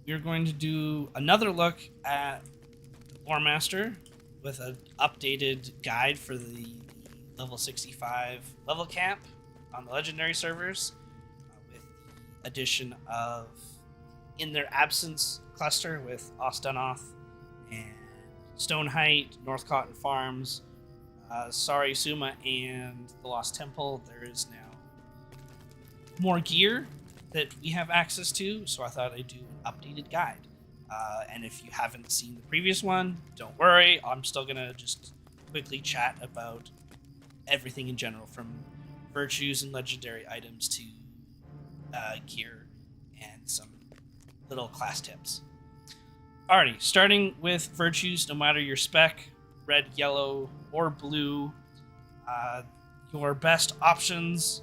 we're going to do another look at the War Master with an updated guide for the level 65 level cap on the legendary servers, with the addition of In Their Absence cluster with Ostonoth and Stoneheight, North Cotton Farms, Sari Suma, and the Lost Temple. There is now more gear that we have access to, so I thought I'd do an updated guide. And if you haven't seen the previous one, don't worry, I'm still gonna just quickly chat about everything in general, from virtues and legendary items to gear and some little class tips. Alrighty, starting with virtues, no matter your spec, red, yellow, or blue, your best options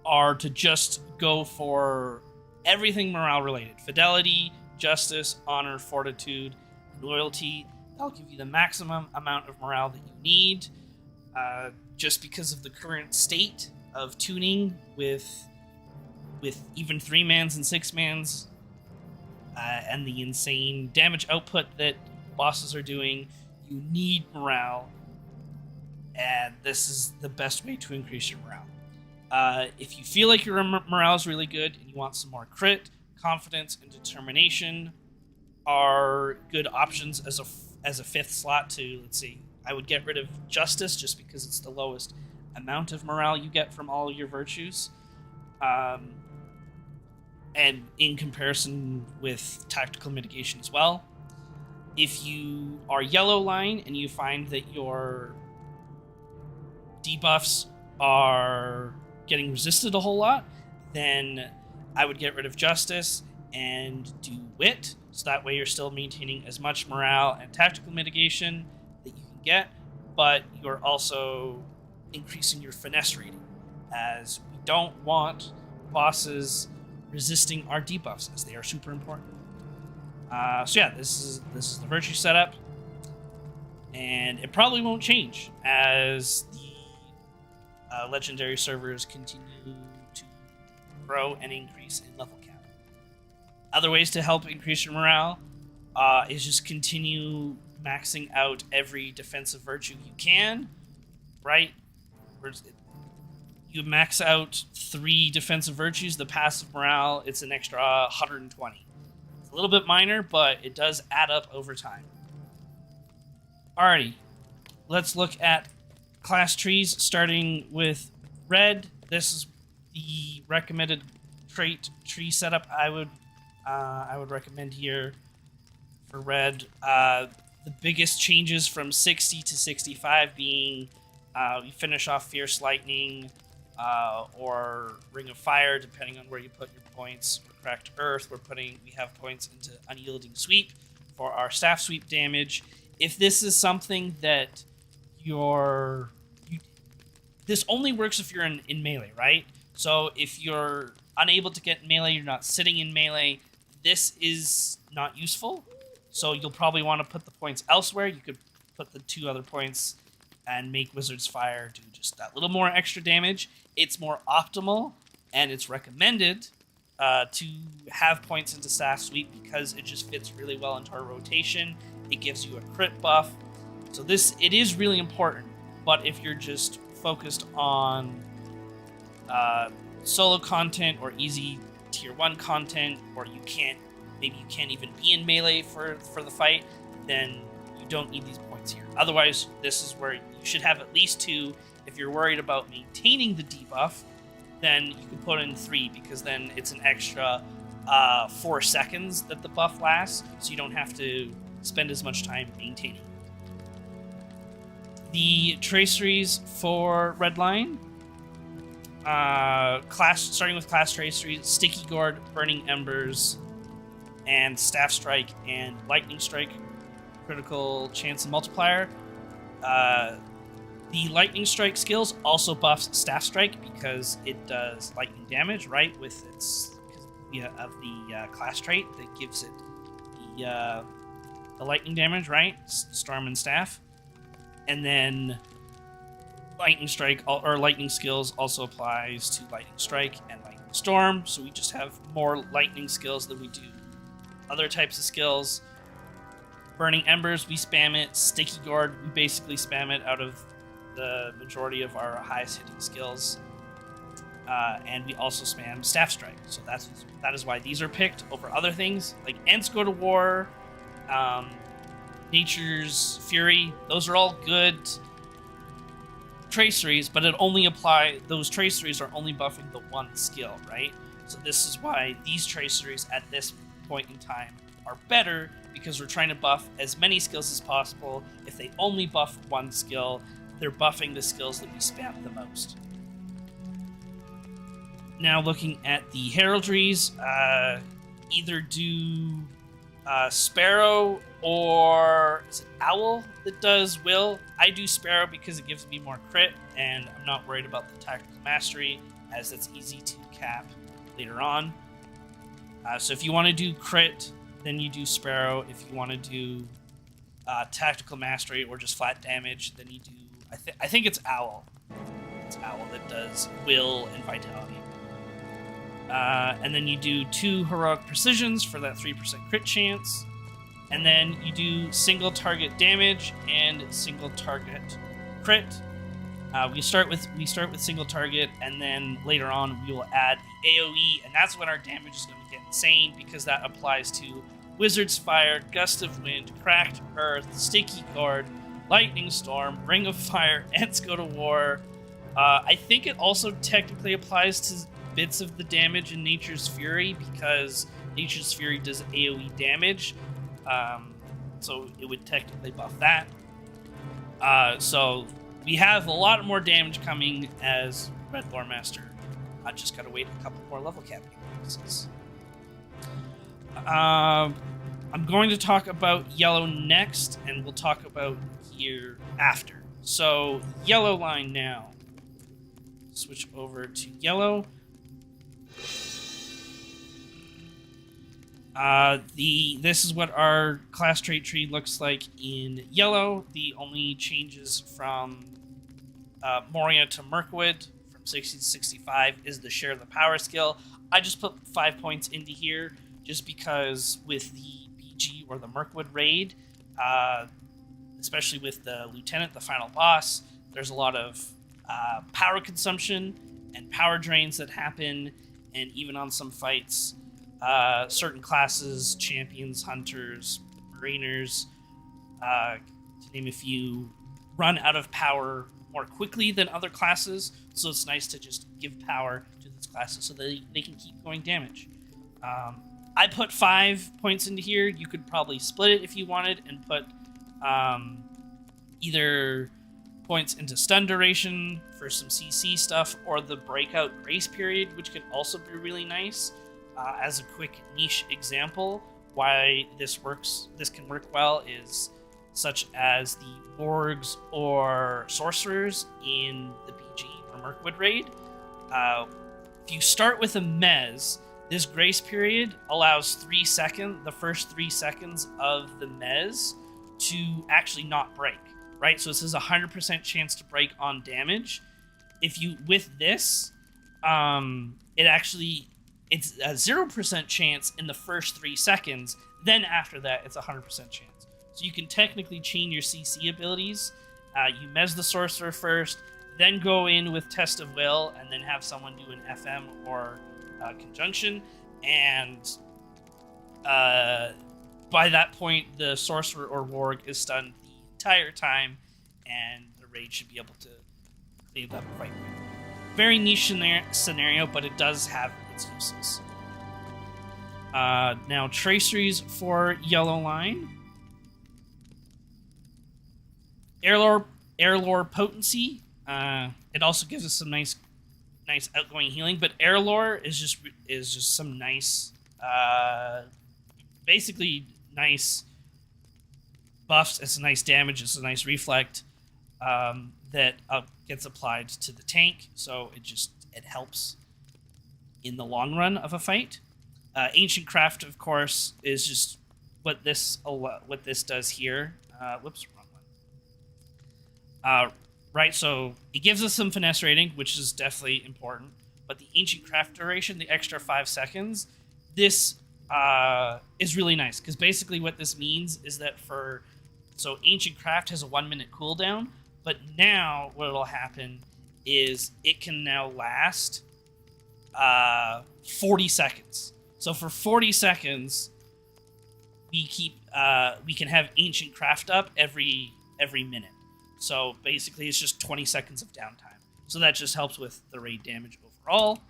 are to just go for everything morale related. Fidelity, justice, honor, fortitude, loyalty. That'll give you the maximum amount of morale that you need, just because of the current state of tuning with even 3-mans and 6-mans, and the insane damage output that bosses are doing. You need morale, and this is the best way to increase your morale. If you feel like your morale is really good and you want some more crit, confidence, and determination are good options as a fifth slot to, let's see, I would get rid of justice just because it's the lowest amount of morale you get from all your virtues. And in comparison with tactical mitigation as well. If you are yellow line and you find that your debuffs are getting resisted a whole lot, then I would get rid of justice and do wit, so that way you're still maintaining as much morale and tactical mitigation that you can get, but you're also increasing your finesse rating, as we don't want bosses resisting our debuffs, as they are super important. So yeah, this is the virtue setup, and it probably won't change as the legendary servers continue to grow and increase in level cap. Other ways to help increase your morale is just continue maxing out every defensive virtue you can, right? You max out 3 defensive virtues, the passive morale, it's an extra 120. It's a little bit minor, but it does add up over time. Alrighty, let's look at class trees, starting with red. This is the recommended trait tree setup I would recommend here for red. The biggest changes from 60 to 65 being we finish off Fierce Lightning, or Ring of Fire, depending on where you put your points. For Cracked Earth, we have points into Unyielding Sweep for our staff sweep damage. If this is something that this only works if you're in melee, right? So if you're unable to get in melee, you're not sitting in melee, this is not useful. So you'll probably want to put the points elsewhere. You could put the 2 other points and make Wizard's Fire do just that little more extra damage. It's more optimal, and it's recommended to have points into Staff Sweep because it just fits really well into our rotation. It gives you a crit buff. So it is really important, but if you're just focused on solo content or easy tier 1 content, or maybe you can't even be in melee for the fight, then you don't need these points here. Otherwise, this is where you should have at least 2. If you're worried about maintaining the debuff, then you can put in 3, because then it's an extra 4 seconds that the buff lasts, so you don't have to spend as much time maintaining. The traceries for Redline, starting with class traceries, Sticky Gourd, Burning Embers, and Staff Strike and Lightning Strike, critical chance and multiplier. The Lightning Strike skills also buffs Staff Strike because it does lightning damage, right? With its of the class trait that gives it the lightning damage, right? Storm and Staff, and then Lightning Strike or Lightning skills also applies to Lightning Strike and Lightning Storm. So we just have more lightning skills than we do other types of skills. Burning Embers, we spam it. Sticky Gourd, we basically spam it out of the majority of our highest hitting skills. And we also spam Staff Strike. So that is why these are picked over other things. Like Ents Go to War, Nature's Fury, those are all good traceries, but those traceries are only buffing the one skill, right? So this is why these traceries at this point in time are better, because we're trying to buff as many skills as possible. If they only buff one skill, they're buffing the skills that we spam the most. Now looking at the heraldries, either do Sparrow or is it Owl that does Will? I do Sparrow because it gives me more crit, and I'm not worried about the Tactical Mastery, as it's easy to cap later on. So if you want to do crit, then you do Sparrow. If you want to do Tactical Mastery or just flat damage, then you do... I think it's Owl. It's Owl that does Will and Vitality. And then you do 2 Heroic Precisions for that 3% crit chance. And then you do single target damage and single target crit. We start with single target, and then later on we will add the AoE, and that's when our damage is going to get insane, because that applies to Wizard's Fire, Gust of Wind, Cracked Earth, Sticky Gourd, Lightning Storm, Ring of Fire, Ents Go to War. I think it also technically applies to bits of the damage in Nature's Fury, because Nature's Fury does AoE damage. So it would technically buff that. So we have a lot more damage coming as Red Lore Master. I just gotta wait a couple more level capping bonuses. I'm going to talk about Yellow next, and we'll talk about here after. So Yellow line now. Switch over to Yellow. This is what our class trait tree looks like in Yellow. The only changes from Moria to Mirkwood from 60 to 65 is the Share the Power skill. I just put 5 points into here just because with the BG or the Mirkwood raid, especially with the Lieutenant, the final boss, there's a lot of power consumption and power drains that happen, and even on some fights, certain classes, champions, hunters, mariners, to name a few, run out of power more quickly than other classes, so it's nice to just give power to these classes so they can keep going damage. I put 5 points into here. You could probably split it if you wanted and put either points into stun duration for some CC stuff, or the breakout grace period, which can also be really nice. As a quick niche example, why this can work well is such as the Borgs or Sorcerers in the BG or Mirkwood raid. If you start with a Mez, this grace period allows the first 3 seconds of the Mez to actually not break, right? So this is a 100% chance to break on damage. If you, with this, it's a 0% chance in the first 3 seconds. Then after that, it's a 100% chance. So you can technically chain your CC abilities. You mez the Sorcerer first, then go in with Test of Will, and then have someone do an FM or Conjunction. And by that point, the Sorcerer or Warg is stunned the entire time, and the raid should be able to clean it up quite quickly. Very niche scenario, but it does have its uses. Now, Traceries for Yellow line. Air Lore Potency. It also gives us some nice outgoing healing, but Air Lore is just some nice, basically nice buffs. It's a nice damage. It's a nice reflect that gets applied to the tank, so it helps in the long run of a fight. Ancient Craft, of course, is just what this does here. Whoops, wrong one. Right, so it gives us some finesse rating, which is definitely important. But the Ancient Craft duration, the extra 5 seconds, this is really nice, because basically what this means is that so Ancient Craft has a 1-minute cooldown, but now what will happen is it can now last 40 seconds. So for 40 seconds, we can have Ancient Craft up every minute. So basically, it's just 20 seconds of downtime. So that just helps with the raid damage overall.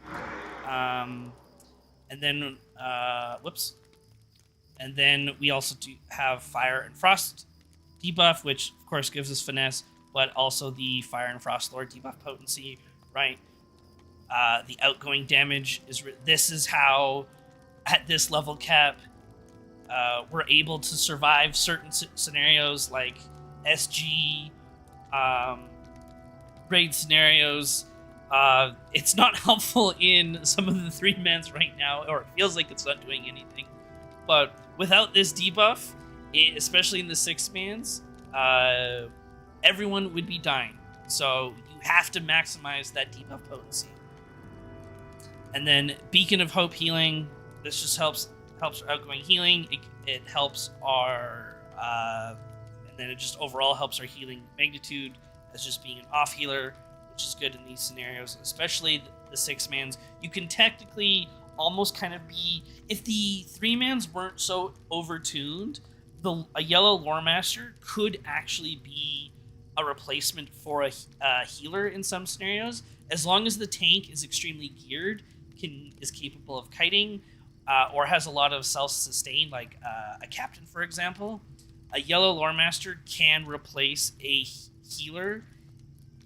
And then, whoops. And then we also do have Fire and Frost debuff, which of course gives us finesse, but also the Fire and Frost Lord debuff potency, right? The outgoing damage is... This is how, at this level cap, we're able to survive certain scenarios like SG, raid scenarios. It's not helpful in some of the 3-mans right now, or it feels like it's not doing anything. But without this debuff, especially in the 6-mans, everyone would be dying. So you have to maximize that debuff potency. And then Beacon of Hope healing. This just helps our outgoing healing. It helps our, and then it just overall helps our healing magnitude as just being an off healer, which is good in these scenarios, especially the 6-mans. You can technically almost kind of be, if the 3-mans weren't so overtuned, a yellow lore master could actually be a replacement for a healer in some scenarios, as long as the tank is extremely geared, is capable of kiting, or has a lot of self-sustain, like a captain, for example. A yellow lore master can replace a healer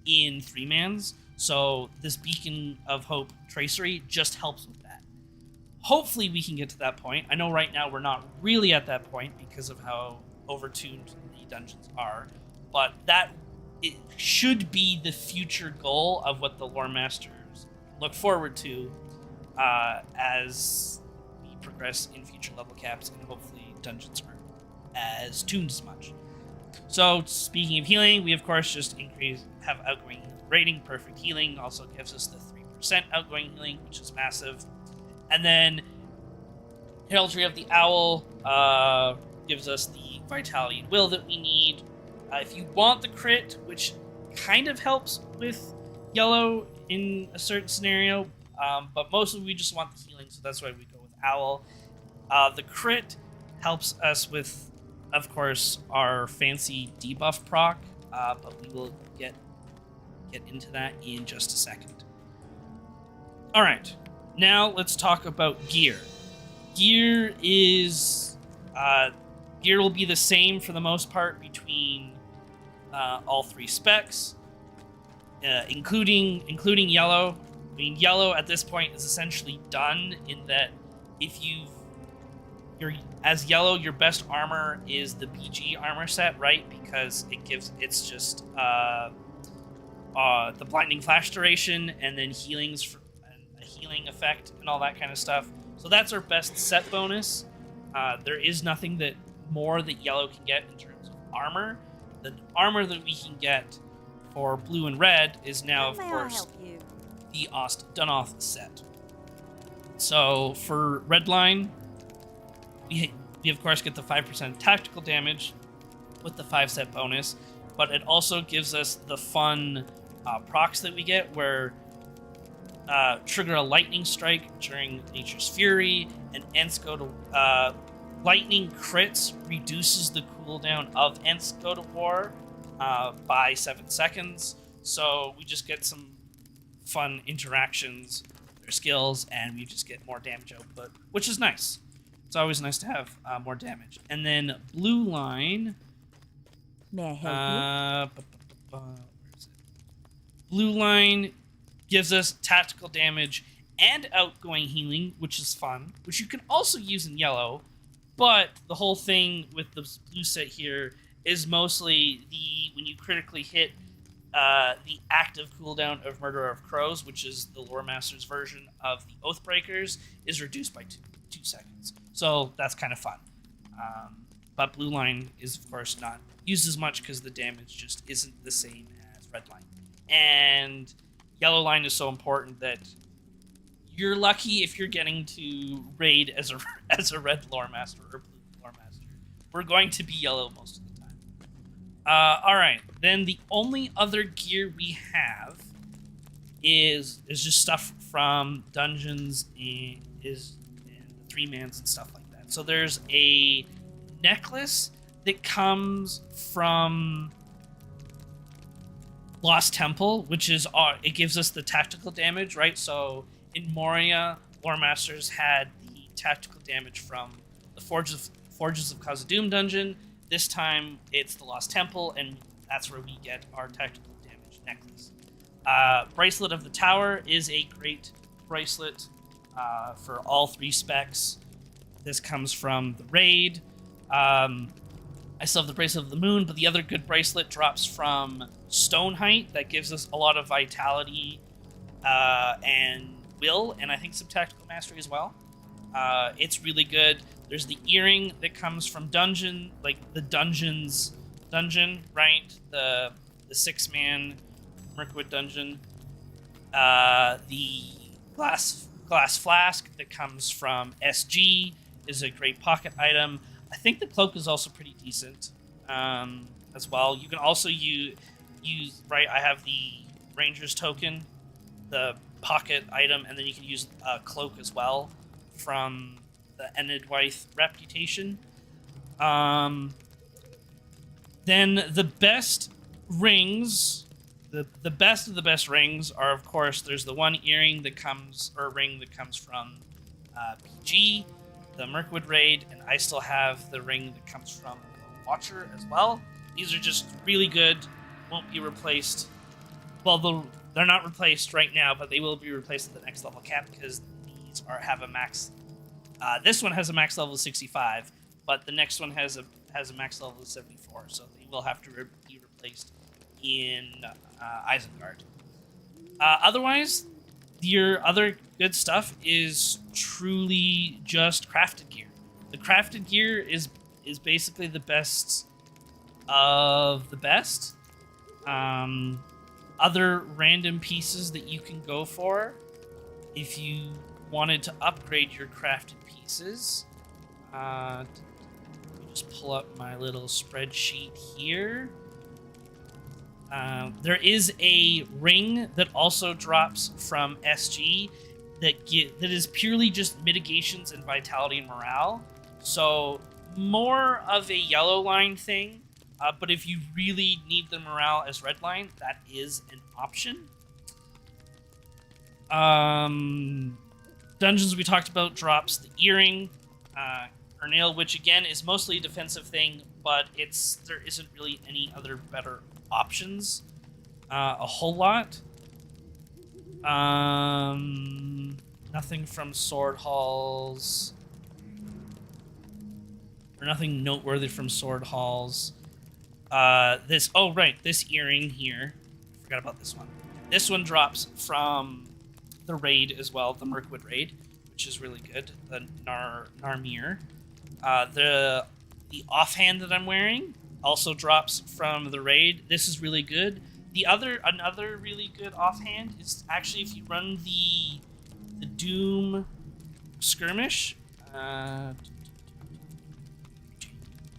in 3-mans, so this Beacon of Hope Tracery just helps with that. Hopefully we can get to that point. I know right now we're not really at that point because of how overtuned the dungeons are, but it should be the future goal of what the lore masters look forward to as we progress in future level caps, and hopefully dungeons aren't as tuned as much. So speaking of healing, we of course just have outgoing rating. Perfect healing also gives us the 3% outgoing healing, which is massive. And then Heraldry of the Owl gives us the vitality and will that we need. If you want the crit, which kind of helps with yellow in a certain scenario, but mostly we just want the healing, so that's why we go with Owl. The crit helps us with, of course, our fancy debuff proc, but we will get into that in just a second. All right, now let's talk about gear. Gear will be the same for the most part between all 3 specs, including yellow. I mean, yellow at this point is essentially done in that if as yellow, your best armor is the BG armor set, right? Because it's just the blinding flash duration, and then healings for a healing effect and all that kind of stuff. So that's our best set bonus. There is nothing more that yellow can get in terms of armor. The armor that we can get for blue and red is now, of course, the Dunoth set. So for Redline, we of course get the 5% tactical damage with the 5-set bonus, but it also gives us the fun procs that we get, where trigger a lightning strike during Nature's Fury, and Ents go to lightning crits reduces the cooldown of Ents go to war by 7 seconds. So we just get some fun interactions with their skills, and we just get more damage output, which is nice. It's always nice to have more damage. And then Blue Line. May I help you? Where is it? Blue Line gives us tactical damage and outgoing healing, which is fun, which you can also use in yellow. But the whole thing with the blue set here is mostly when you critically hit the active cooldown of Murderer of Crows, which is the Lore Master's version of the Oathbreakers, is reduced by 2 seconds. So that's kind of fun. But Blue Line is, of course, not used as much because the damage just isn't the same as Red Line. And Yellow Line is so important that You're lucky if you're getting to raid as a red lore master or blue lore master. We're going to be yellow most of the time. All right. Then the only other gear we have is just stuff from dungeons and three mans and stuff like that. So there's a necklace that comes from Lost Temple, which is it gives us the tactical damage, right? So in Moria, Lore Masters had the tactical damage from the Forges of Khazad-dûm dungeon. This time it's the Lost Temple, and that's where we get our tactical damage necklace. Bracelet of the Tower is a great bracelet for all 3 specs. This comes from the raid. I still have the Bracelet of the Moon, but the other good bracelet drops from Stoneheight. That gives us a lot of vitality and will, and I think some tactical mastery as well. It's really good. There's the earring that comes from dungeon, like the dungeon, right? The 6-man Mirkwood dungeon. The glass flask that comes from SG is a great pocket item. I think the cloak is also pretty decent as well. You can also use right. I have the Ranger's token, the pocket item, and then you can use a cloak as well from the Enidwaith reputation. Then the best rings, the best of the best rings are, of course, there's the one ring that comes from PG, the Mirkwood raid, and I still have the ring that comes from the Watcher as well. These are just really good, won't be replaced. Well, they're not replaced right now, but they will be replaced at the next level cap because these have a max. This one has a max level of 65, but the next one has a max level of 74, so they will have to be replaced in Isengard. Otherwise, your other good stuff is truly just crafted gear. The crafted gear is basically the best of the best. Other random pieces that you can go for if you wanted to upgrade your crafted pieces. Let me just pull up my little spreadsheet here. There is a ring that also drops from SG that is purely just mitigations and vitality and morale. So more of a yellow line thing, but if you really need the morale as red line, that is an option. Dungeons we talked about drops the earring, Ernail, which again is mostly a defensive thing, but there isn't really any other better options. A whole lot. Nothing from sword halls. Or nothing noteworthy from sword halls. This earring here. Forgot about this one. This one drops from the raid as well, the Mirkwood raid, which is really good. The Narmir. The offhand that I'm wearing also drops from the raid. This is really good. Another really good offhand is actually if you run the Doom skirmish,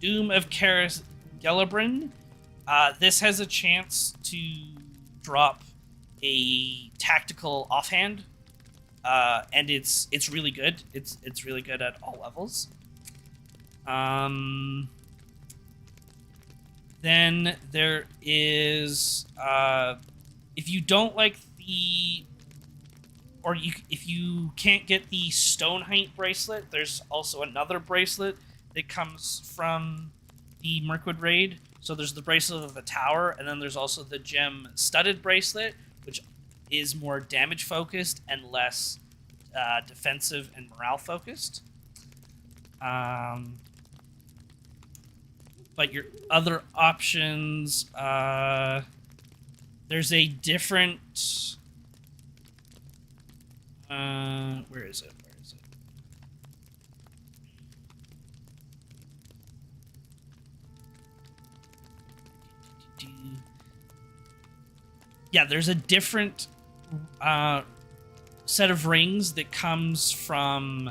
Doom of Karis Gelabrin. This has a chance to drop a tactical offhand, and it's really good. It's really good at all levels. Then there is, if you don't like if you can't get the Stoneheight bracelet, there's also another bracelet that comes from the Mirkwood raid. So there's the bracelet of the tower, and then there's also the gem studded bracelet, which is more damage focused and less defensive and morale focused. But your other options, there's a different. Where is it? Yeah, there's a different set of rings that comes from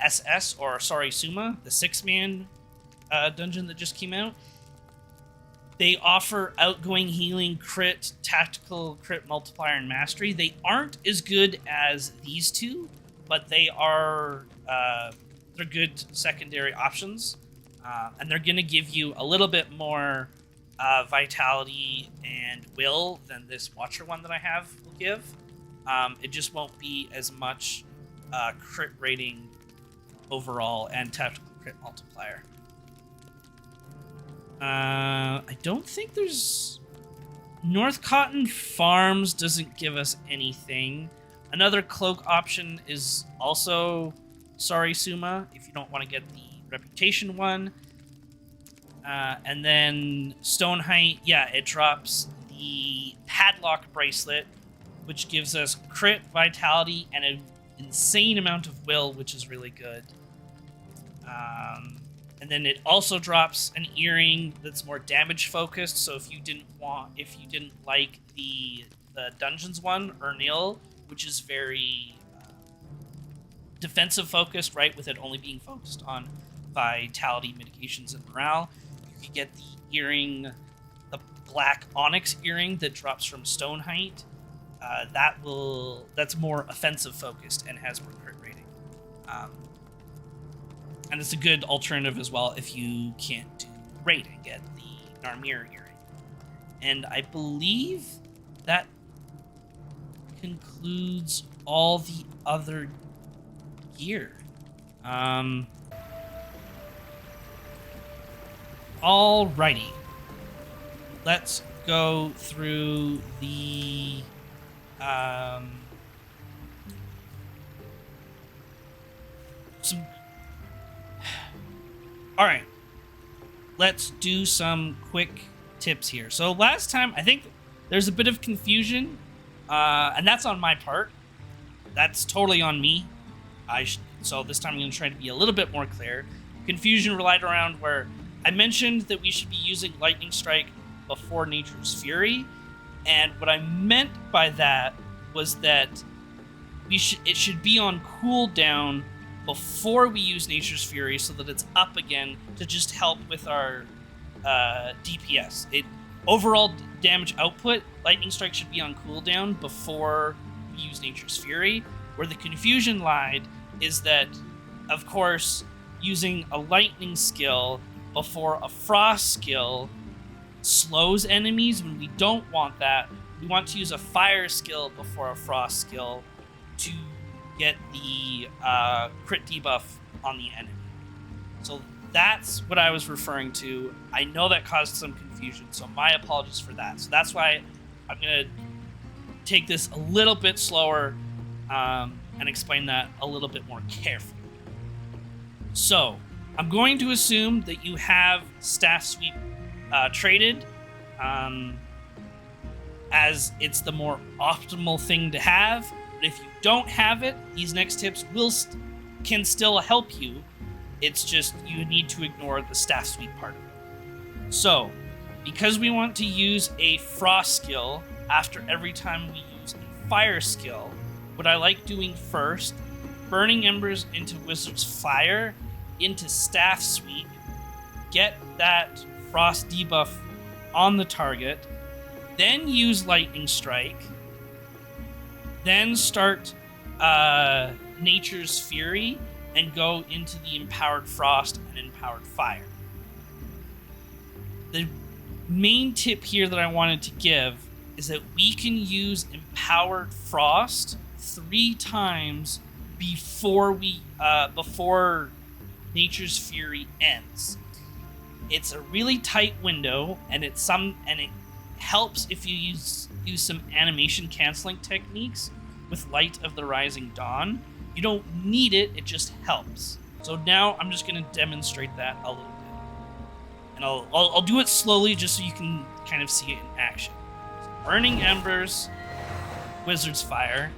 SS, or sorry, Suma, the 6-man dungeon that just came out. They offer outgoing healing, crit, tactical crit multiplier, and mastery. They aren't as good as these two, but they are they're good secondary options, and they're going to give you a little bit more vitality and will than this Watcher one that I have will give. It just won't be as much crit rating overall and tactical crit multiplier. I don't think there's... North Cotton Farms doesn't give us anything. Another cloak option is also Sorry Suma, if you don't want to get the reputation one. And then Stone Height, yeah, it drops the Padlock Bracelet, which gives us crit, vitality, and an insane amount of will, which is really good. And then it also drops an earring that's more damage focused. So if you didn't like the dungeons one, Ernil, which is very defensive focused, right, with it only being focused on vitality, mitigations, and morale, you could get the earring, the black onyx earring that drops from Stone Height. That's more offensive focused and has more crit rating. And it's a good alternative as well if you can't do raid and get the Narmir earring. And I believe that concludes all the other gear. Alrighty. Let's go through the Alright, let's do some quick tips here. So last time, I think there's a bit of confusion, and that's on my part. That's totally on me. So this time I'm going to try to be a little bit more clear. Confusion relied around where I mentioned that we should be using Lightning Strike before Nature's Fury, and what I meant by that was that it should be on cooldown before we use Nature's Fury, so that it's up again to just help with our DPS. Overall damage output, Lightning Strike should be on cooldown before we use Nature's Fury. Where the confusion lied is that, of course, using a Lightning skill before a Frost skill slows enemies when we don't want that. We want to use a Fire skill before a Frost skill to get the crit debuff on the enemy. So that's what I was referring to. I know that caused some confusion, so my apologies for that. So that's why I'm going to take this a little bit slower and explain that a little bit more carefully. So I'm going to assume that you have Staff Sweep traded, as it's the more optimal thing to have. But if you don't have it, these next tips can still help you. It's just you need to ignore the Staff Sweep part of it. So, because we want to use a Frost skill after every time we use a Fire skill, what I like doing first, burning Embers into Wizard's Fire, into Staff Sweep, get that Frost debuff on the target, then use Lightning Strike, then start Nature's Fury, and go into the Empowered Frost and Empowered Fire. The main tip here that I wanted to give is that we can use Empowered Frost 3 times before Nature's Fury ends. It's a really tight window, and it helps if you use some animation canceling techniques with Light of the Rising Dawn. You don't need it, it just helps. So now I'm just going to demonstrate that a little bit. And I'll do it slowly just so you can kind of see it in action. So Burning Embers, Wizard's Fire.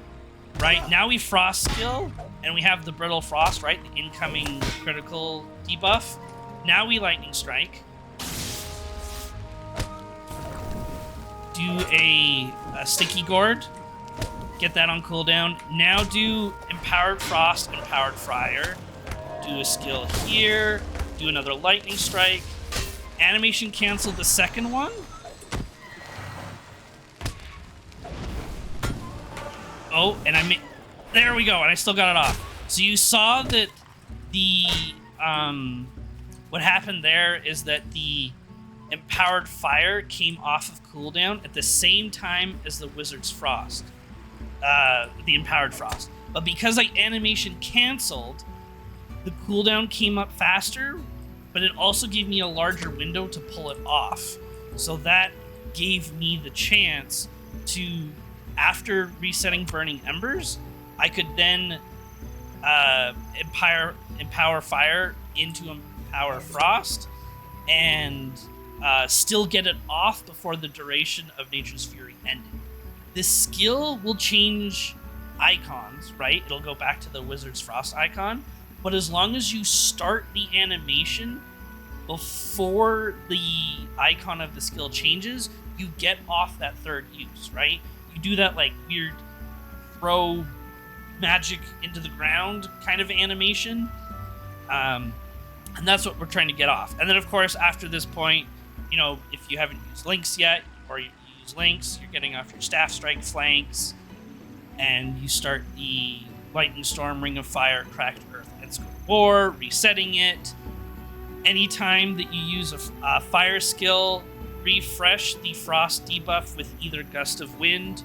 Right, now we Frost skill, and we have the Brittle Frost, right? The incoming critical debuff. Now we Lightning Strike. Do a Sticky Gourd. Get that on cooldown. Now do Empowered Frost, Empowered Fire. Do a skill here. Do another Lightning Strike. Animation cancel the second one. Oh, and there we go, and I still got it off. So you saw that the, what happened there is that the Empowered Fire came off of cooldown at the same time as the Wizard's Frost. The Empowered Frost. But because I animation canceled, the cooldown came up faster, but it also gave me a larger window to pull it off. So that gave me the chance to, after resetting Burning Embers, I could then empower Fire into Empower Frost and still get it off before the duration of Nature's Fury ended. This skill will change icons, right? It'll go back to the Wizard's Frost icon, but as long as you start the animation before the icon of the skill changes, you get off that third use, right? You do that like weird throw magic into the ground kind of animation, and that's what we're trying to get off. And then of course after this point, you know, if you haven't used links yet, or you use links, you're getting off your staff strike flanks, and you start the Lightning Storm, Ring of Fire, Cracked Earth, and Scope War, resetting it. Anytime that you use a fire skill, refresh the frost debuff with either Gust of Wind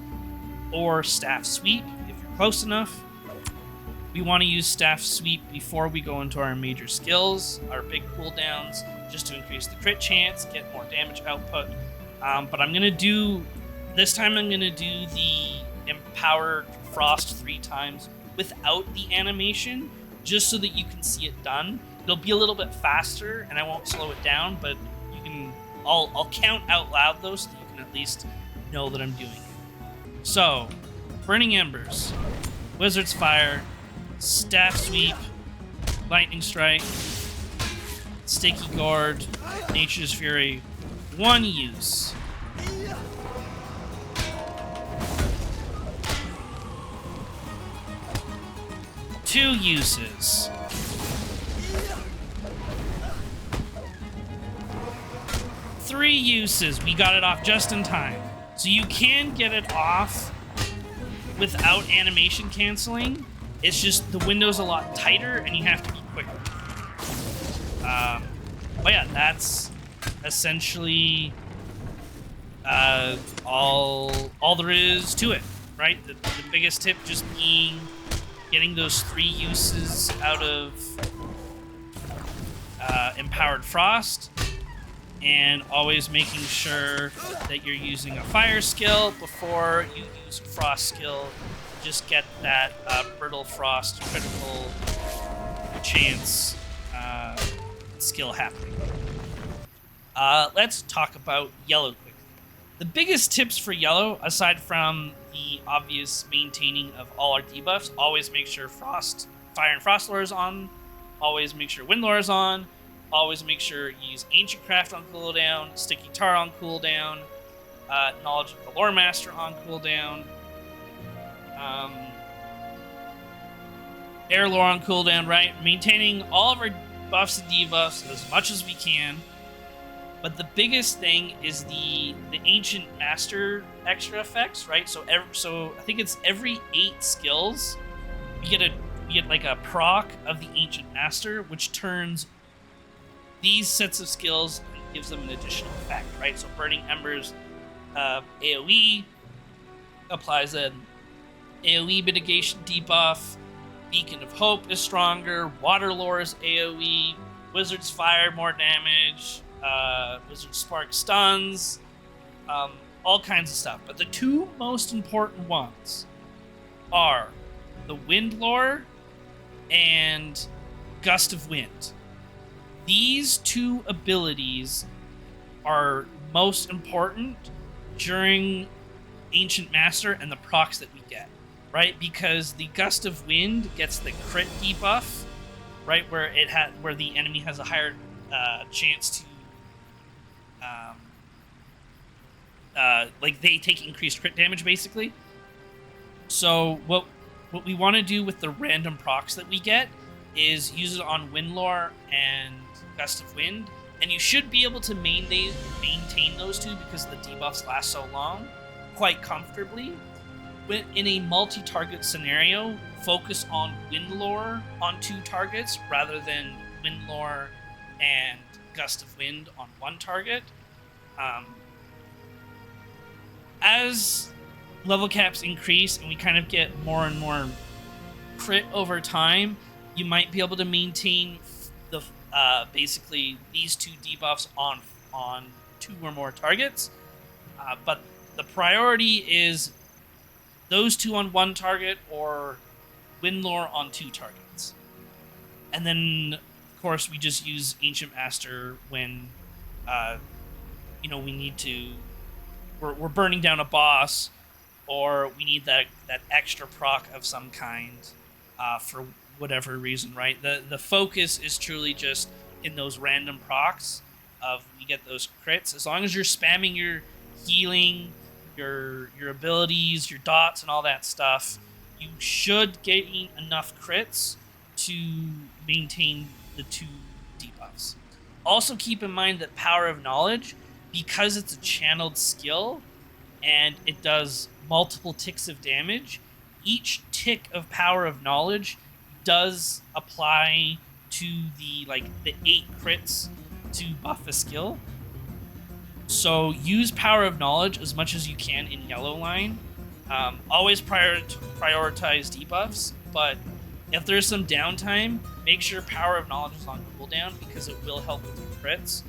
or Staff Sweep if you're close enough. We want to use Staff Sweep before we go into our major skills, our big cooldowns, just to increase the crit chance, get more damage output. But this time I'm going to do the Empowered Frost 3 times without the animation, just so that you can see it done. It'll be a little bit faster, and I won't slow it down, but you can. I'll count out loud though, so that you can at least know that I'm doing it. So, Burning Embers, Wizard's Fire, Staff Sweep, Lightning Strike, Sticky Gourd, Nature's Fury, 1 use. Two uses. 3 uses. We got it off just in time. So you can get it off without animation canceling. It's just the window's a lot tighter and you have to be quicker. But yeah, that's essentially all there is to it, right? The biggest tip just being getting those 3 uses out of Empowered Frost, and always making sure that you're using a fire skill before you use a frost skill. Just get that Brittle Frost critical chance skill happening. Let's talk about yellow quickly. The biggest tips for yellow, aside from the obvious maintaining of all our debuffs, always make sure Fire and Frost Lore is on, always make sure Wind Lore is on, always make sure you use Ancient Craft on cooldown, Sticky Tar on cooldown, Knowledge of the Lore Master on cooldown, Air Lore on cooldown, right? Maintaining all of our buffs and debuffs as much as we can. But the biggest thing is the Ancient Master extra effects, right? So I think it's every 8 skills, you get like a proc of the Ancient Master, which turns these sets of skills and gives them an additional effect, right? So Burning Embers AoE applies an AoE mitigation debuff. Beacon of Hope is stronger. Water Lore is AoE. Wizard's Fire more damage. Wizard Spark stuns. All kinds of stuff. But the 2 most important ones are the Wind Lore and Gust of Wind. These 2 abilities are most important during Ancient Master and the procs that we get, right? Because the Gust of Wind gets the crit debuff, right, where the enemy has a higher chance to, like they take increased crit damage, basically. So what we want to do with the random procs that we get is use it on Windlore and Gust of Wind, and you should be able to maintain those two because the debuffs last so long quite comfortably. When in a multi-target scenario, focus on Windlore on 2 targets rather than Windlore and Gust of Wind on 1 target. As level caps increase and we kind of get more and more crit over time, you might be able to maintain the basically these 2 debuffs on 2 or more targets. But the priority is those 2 on 1 target or Windlore on 2 targets. And then, of course, we just use Ancient Master when, we need to... We're burning down a boss, or we need that extra proc of some kind for whatever reason, right? The focus is truly just in those random procs of we get those crits. As long as you're spamming your healing, your abilities, your dots, and all that stuff, you should get enough crits to maintain the 2 debuffs. Also keep in mind that Power of Knowledge, because it's a channeled skill and it does multiple ticks of damage, each tick of Power of Knowledge does apply to the 8 crits to buff a skill. So use Power of Knowledge as much as you can in Yellow Line. Always prioritize debuffs, but if there's some downtime, make sure Power of Knowledge is on cooldown because it will help with your crits.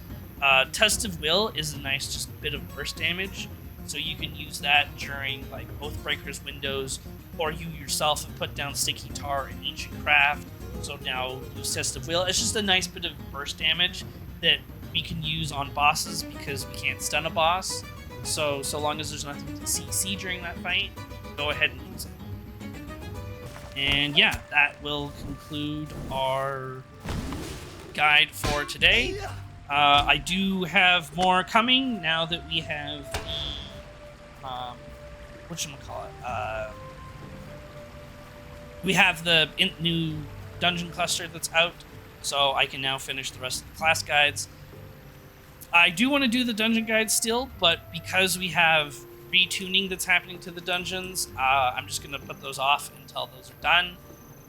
Test of Will is a nice just bit of burst damage, so you can use that during Oathbreaker's windows, or you yourself have put down Sticky Tar and Ancient Craft, so now use Test of Will. It's just a nice bit of burst damage that we can use on bosses because we can't stun a boss. So long as there's nothing to CC during that fight, go ahead and use it. And yeah, that will conclude our guide for today. I do have more coming now that we have the whatchamacallit, we have the new dungeon cluster that's out, so I can now finish the rest of the class guides. I do want to do the dungeon guides still, but because we have retuning that's happening to the dungeons, I'm just going to put those off until those are done,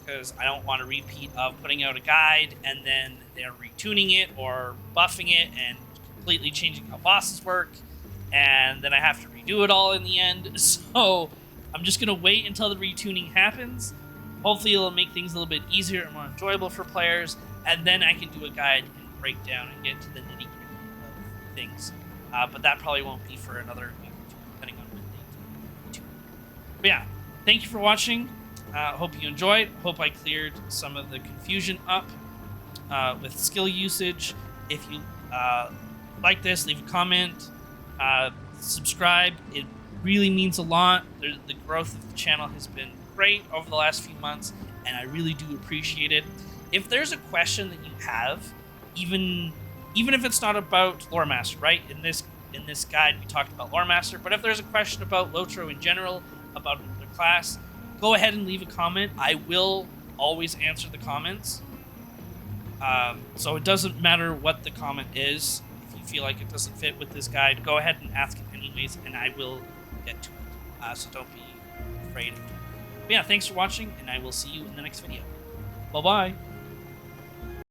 because I don't want a repeat of putting out a guide and then they're retuning it or buffing it and completely changing how bosses work, and then I have to redo it all in the end. So I'm just going to wait until the retuning happens. Hopefully it'll make things a little bit easier and more enjoyable for players, and then I can do a guide and break down and get to the nitty-gritty of things. But that probably won't be for another week or 2, depending on when they do. But yeah, thank you for watching. Hope you enjoyed. Hope I cleared some of the confusion up with skill usage. If you like this, leave a comment, subscribe. It really means a lot. The growth of the channel has been great over the last few months, and I really do appreciate it. If there's a question that you have, even if it's not about Lore Master, right? In this guide we talked about Lore Master, but if there's a question about LOTRO in general, about another class, go ahead and leave a comment. I will always answer the comments. So it doesn't matter what the comment is. If you feel like it doesn't fit with this guide, go ahead and ask it anyways, and I will get to it. So don't be afraid of it. But yeah, thanks for watching, and I will see you in the next video. Bye-bye.